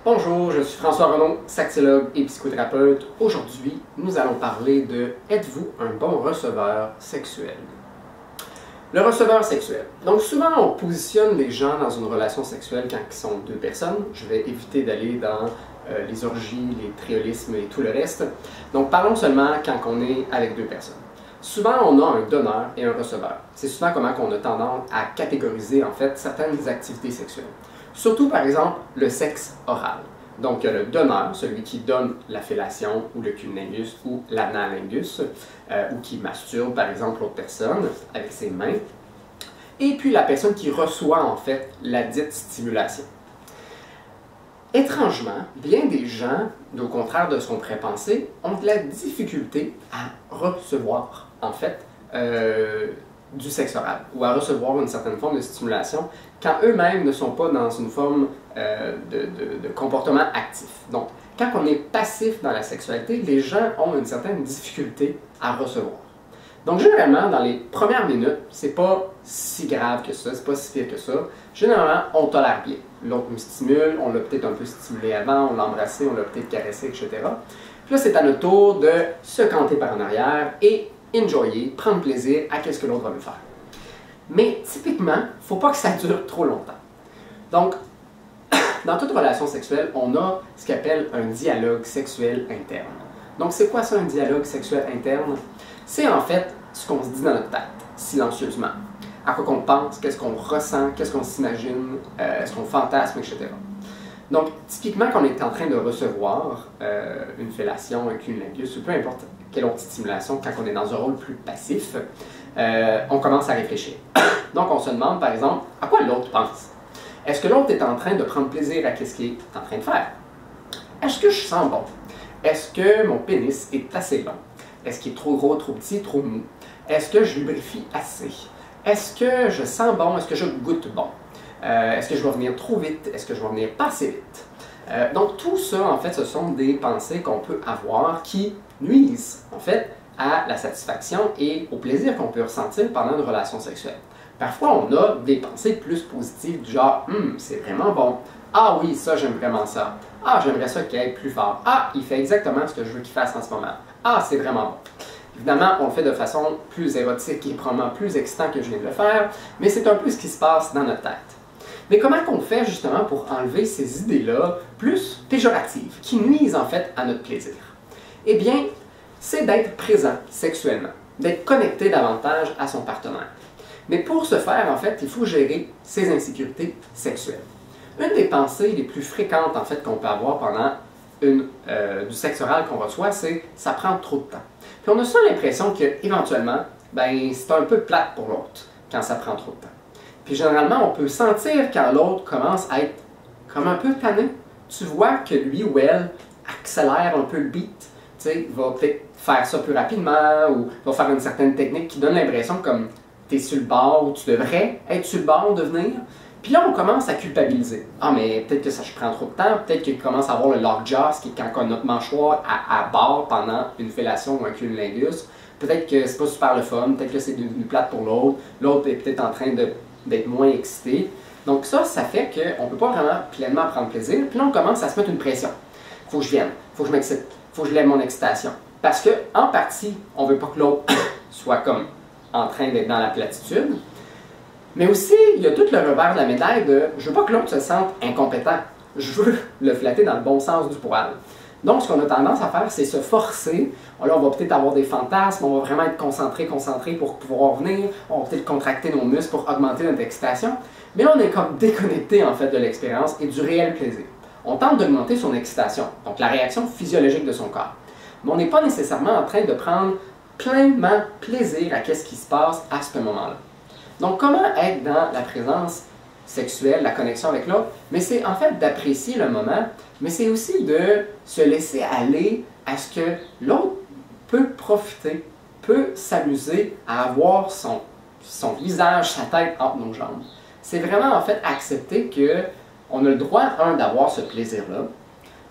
Bonjour, je suis François Renaud, sexologue et psychothérapeute. Aujourd'hui, nous allons parler de êtes-vous un bon receveur sexuel? Le receveur sexuel. Donc souvent, on positionne les gens dans une relation sexuelle quand ils sont deux personnes. Je vais éviter d'aller dans les orgies, les triolismes et tout le reste. Donc parlons seulement quand on est avec deux personnes. Souvent, on a un donneur et un receveur. C'est souvent comment on a tendance à catégoriser en fait certaines activités sexuelles. Surtout, par exemple, le sexe oral. Donc, il y a le donneur, celui qui donne la fellation ou le cunnilingus ou l'analingus, ou qui masturbe, par exemple, l'autre personne avec ses mains. Et puis, la personne qui reçoit, en fait, la dite stimulation. Étrangement, bien des gens, au contraire de ce qu'on pourrait penser, ont de la difficulté à recevoir, en fait, du sexe oral ou à recevoir une certaine forme de stimulation quand eux-mêmes ne sont pas dans une forme de comportement actif. Donc, quand on est passif dans la sexualité, les gens ont une certaine difficulté à recevoir. Donc, généralement, dans les premières minutes, c'est pas si grave que ça, c'est pas si pire que ça. Généralement, on tolère bien. L'autre nous stimule, on l'a peut-être un peu stimulé avant, on l'a embrassé, on l'a peut-être caressé, etc. Puis là, c'est à notre tour de se canter par en arrière et enjoyer, prendre plaisir à ce que l'autre va nous faire. Mais typiquement, il ne faut pas que ça dure trop longtemps. Donc, dans toute relation sexuelle, on a ce qu'on appelle un dialogue sexuel interne. Donc, c'est quoi ça, un dialogue sexuel interne? C'est en fait ce qu'on se dit dans notre tête, silencieusement. À quoi qu'on pense, qu'est-ce qu'on ressent, qu'est-ce qu'on s'imagine, ce qu'on fantasme, etc. Donc, typiquement, quand on est en train de recevoir une fellation, un cunnilingus, ou peu importe quelle autre stimulation, quand on est dans un rôle plus passif, on commence à réfléchir. Donc, on se demande, par exemple, à quoi l'autre pense. Est-ce que l'autre est en train de prendre plaisir à ce qu'il est en train de faire? Est-ce que je sens bon? Est-ce que mon pénis est assez long? Est-ce qu'il est trop gros, trop petit, trop mou? Est-ce que je lubrifie assez? Est-ce que je sens bon? Est-ce que je goûte bon? Est-ce que je vais venir trop vite? Est-ce que je vais venir pas assez vite? Donc tout ça, en fait, ce sont des pensées qu'on peut avoir qui nuisent, en fait, à la satisfaction et au plaisir qu'on peut ressentir pendant une relation sexuelle. Parfois, on a des pensées plus positives du genre « c'est vraiment bon. Ah oui, ça, j'aime vraiment ça. Ah, j'aimerais ça qu'il aille plus fort. Ah, il fait exactement ce que je veux qu'il fasse en ce moment. Ah, c'est vraiment bon. » Évidemment, on le fait de façon plus érotique et probablement plus excitant que je viens de le faire, mais c'est un peu ce qui se passe dans notre tête. Mais comment qu'on fait justement pour enlever ces idées-là plus péjoratives, qui nuisent en fait à notre plaisir? Eh bien, c'est d'être présent sexuellement, d'être connecté davantage à son partenaire. Mais pour ce faire, en fait, il faut gérer ses insécurités sexuelles. Une des pensées les plus fréquentes en fait qu'on peut avoir pendant du sexe oral qu'on reçoit, c'est « ça prend trop de temps ». Puis on a souvent l'impression qu'éventuellement, c'est un peu plate pour l'autre quand ça prend trop de temps. Puis généralement, on peut sentir quand l'autre commence à être comme un peu tanné. Tu vois que lui ou elle accélère un peu le beat, va peut-être faire ça plus rapidement ou va faire une certaine technique qui donne l'impression comme tu es sur le bord ou tu devrais être sur le bord de venir. Puis là, on commence à culpabiliser. Ah, mais peut-être que ça je prends trop de temps, peut-être qu'il commence à avoir le lockjaw, ce qui est quand notre mâchoire à bord pendant une fellation ou un cunnilingus. Peut-être que c'est pas super le fun, peut-être que c'est devenu plate pour l'autre, l'autre est peut-être en train d'être moins excité. Donc ça fait qu'on ne peut pas vraiment pleinement prendre plaisir. Puis là, on commence à se mettre une pression. Il faut que je vienne, il faut que je m'excite, il faut que je lève mon excitation. Parce que, en partie, on ne veut pas que l'autre soit comme en train d'être dans la platitude. Mais aussi, il y a tout le revers de la médaille de « je veux pas que l'autre se sente incompétent, je veux le flatter dans le bon sens du poil ». Donc, ce qu'on a tendance à faire, c'est se forcer. Là, on va peut-être avoir des fantasmes, on va vraiment être concentré pour pouvoir venir, on va peut-être contracter nos muscles pour augmenter notre excitation. Mais là, on est comme déconnecté en fait de l'expérience et du réel plaisir. On tente d'augmenter son excitation, donc la réaction physiologique de son corps. Mais on n'est pas nécessairement en train de prendre pleinement plaisir à ce qui se passe à ce moment-là. Donc, comment être dans la présence sexuelle, la connexion avec l'autre? Mais c'est en fait d'apprécier le moment, mais c'est aussi de se laisser aller à ce que l'autre peut profiter, peut s'amuser à avoir son visage, sa tête entre nos jambes. C'est vraiment en fait accepter qu'on a le droit, d'avoir ce plaisir-là,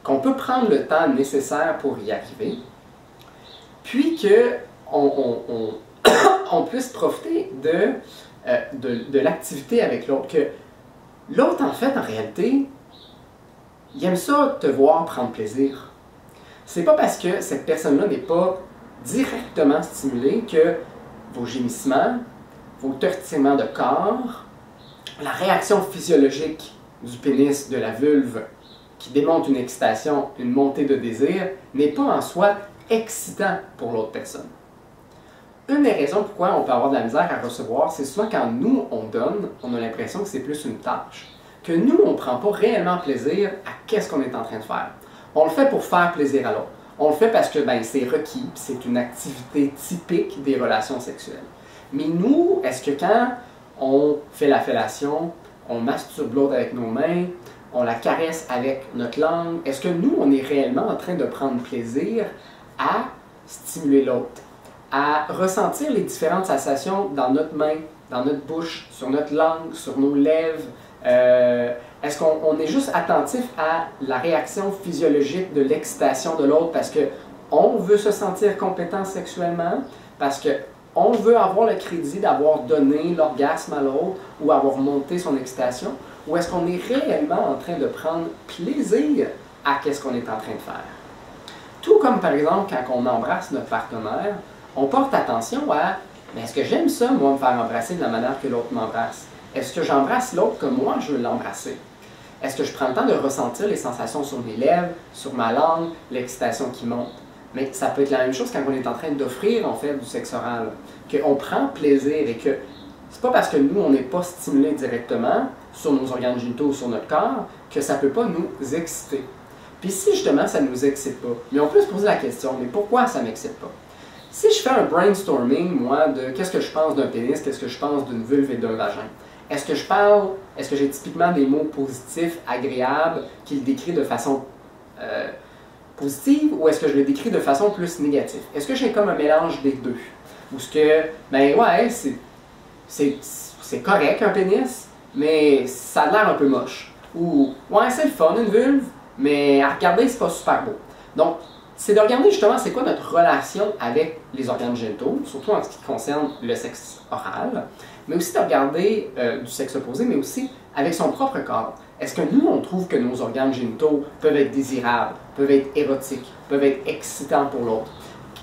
qu'on peut prendre le temps nécessaire pour y arriver, puis qu'on puisse profiter de l'activité avec l'autre. Que l'autre, en fait, en réalité, il aime ça te voir prendre plaisir. C'est pas parce que cette personne-là n'est pas directement stimulée que vos gémissements, vos tortillements de corps, la réaction physiologique du pénis, de la vulve, qui démontre une excitation, une montée de désir, n'est pas en soi excitant pour l'autre personne. Une des raisons pourquoi on peut avoir de la misère à recevoir, c'est souvent quand nous, on donne, on a l'impression que c'est plus une tâche. Que nous, on ne prend pas réellement plaisir à qu'est-ce qu'on est en train de faire. On le fait pour faire plaisir à l'autre. On le fait parce que c'est requis, c'est une activité typique des relations sexuelles. Mais nous, est-ce que quand on fait la fellation, on masturbe l'autre avec nos mains, on la caresse avec notre langue, est-ce que nous, on est réellement en train de prendre plaisir à stimuler l'autre, à ressentir les différentes sensations dans notre main, dans notre bouche, sur notre langue, sur nos lèvres? Est-ce qu'on est juste attentif à la réaction physiologique de l'excitation de l'autre parce qu'on veut se sentir compétent sexuellement, parce qu'on veut avoir le crédit d'avoir donné l'orgasme à l'autre ou avoir monté son excitation, ou est-ce qu'on est réellement en train de prendre plaisir à ce qu'on est en train de faire? Tout comme par exemple quand on embrasse notre partenaire, on porte attention à est-ce que j'aime ça, moi, me faire embrasser de la manière que l'autre m'embrasse? Est-ce que j'embrasse l'autre comme moi je veux l'embrasser? Est-ce que je prends le temps de ressentir les sensations sur mes lèvres, sur ma langue, l'excitation qui monte? Mais ça peut être la même chose quand on est en train d'offrir en fait du sexe oral, qu'on prend plaisir et que c'est pas parce que nous on n'est pas stimulé directement sur nos organes génitaux ou sur notre corps que ça peut pas nous exciter. Puis si justement ça ne nous excite pas, mais on peut se poser la question, mais pourquoi ça m'excite pas? Si je fais un brainstorming, moi, de qu'est-ce que je pense d'un pénis, qu'est-ce que je pense d'une vulve et d'un vagin, est-ce que j'ai typiquement des mots positifs, agréables, qui le décrit de façon positive, ou est-ce que je le décris de façon plus négative? Est-ce que j'ai comme un mélange des deux? Ou est-ce que, ouais, c'est correct un pénis, mais ça a l'air un peu moche. Ou, ouais, c'est le fun, une vulve, mais à regarder, c'est pas super beau. Donc, c'est de regarder justement c'est quoi notre relation avec les organes génitaux, surtout en ce qui concerne le sexe oral, mais aussi de regarder du sexe opposé, mais aussi avec son propre corps. Est-ce que nous, on trouve que nos organes génitaux peuvent être désirables, peuvent être érotiques, peuvent être excitants pour l'autre?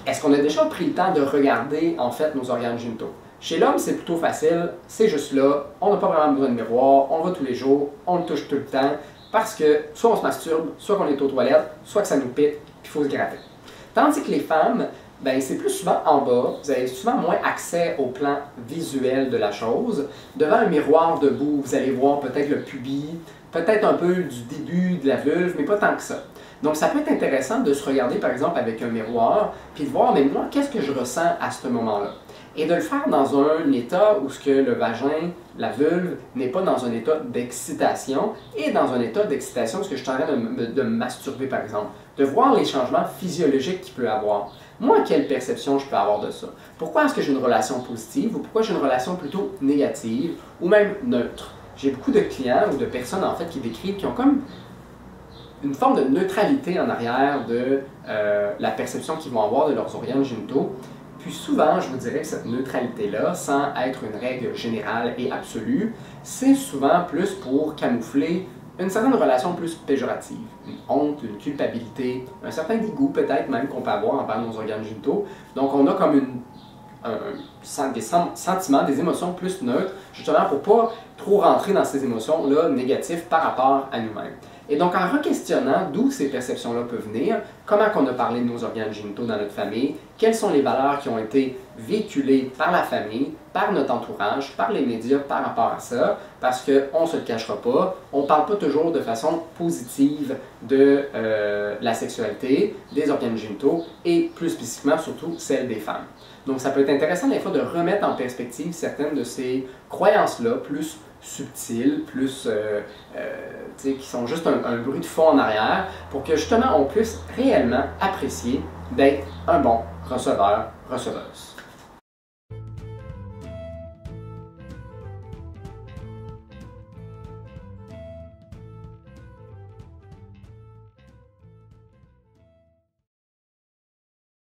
Est-ce qu'on a déjà pris le temps de regarder en fait nos organes génitaux? Chez l'homme, c'est plutôt facile, c'est juste là, on n'a pas vraiment besoin de miroir, on va tous les jours, on le touche tout le temps, parce que soit on se masturbe, soit qu'on est aux toilettes, soit que ça nous pique, puis il faut se gratter. Tandis que les femmes, c'est plus souvent en bas, vous avez souvent moins accès au plan visuel de la chose. Devant un miroir debout, vous allez voir peut-être le pubis, peut-être un peu du début de la vulve, mais pas tant que ça. Donc ça peut être intéressant de se regarder par exemple avec un miroir, puis de voir, mais moi, qu'est-ce que je ressens à ce moment-là? Et de le faire dans un état où ce que le vagin, la vulve, n'est pas dans un état d'excitation, et dans un état d'excitation parce que je suis en train de me masturber par exemple. De voir les changements physiologiques qu'il peut avoir. Moi, quelle perception je peux avoir de ça? Pourquoi est-ce que j'ai une relation positive ou pourquoi j'ai une relation plutôt négative ou même neutre? J'ai beaucoup de clients ou de personnes en fait qui décrivent, qui ont comme une forme de neutralité en arrière de la perception qu'ils vont avoir de leurs organes génitaux. Puis souvent, je vous dirais que cette neutralité-là, sans être une règle générale et absolue, c'est souvent plus pour camoufler une certaine relation plus péjorative, une honte, une culpabilité, un certain dégoût peut-être même qu'on peut avoir envers nos organes génitaux. Donc on a comme des sentiments, des émotions plus neutres, justement pour pas trop rentrer dans ces émotions-là négatives par rapport à nous-mêmes. Et donc, en re-questionnant d'où ces perceptions-là peuvent venir, comment qu'on a parlé de nos organes génitaux dans notre famille, quelles sont les valeurs qui ont été véhiculées par la famille, par notre entourage, par les médias par rapport à ça, parce qu'on ne se le cachera pas, on ne parle pas toujours de façon positive de la sexualité, des organes génitaux et plus spécifiquement surtout celle des femmes. Donc, ça peut être intéressant des fois de remettre en perspective certaines de ces croyances-là plus subtiles, plus qui sont juste un bruit de fond en arrière pour que justement on puisse réellement apprécier d'être un bon receveur, receveuse.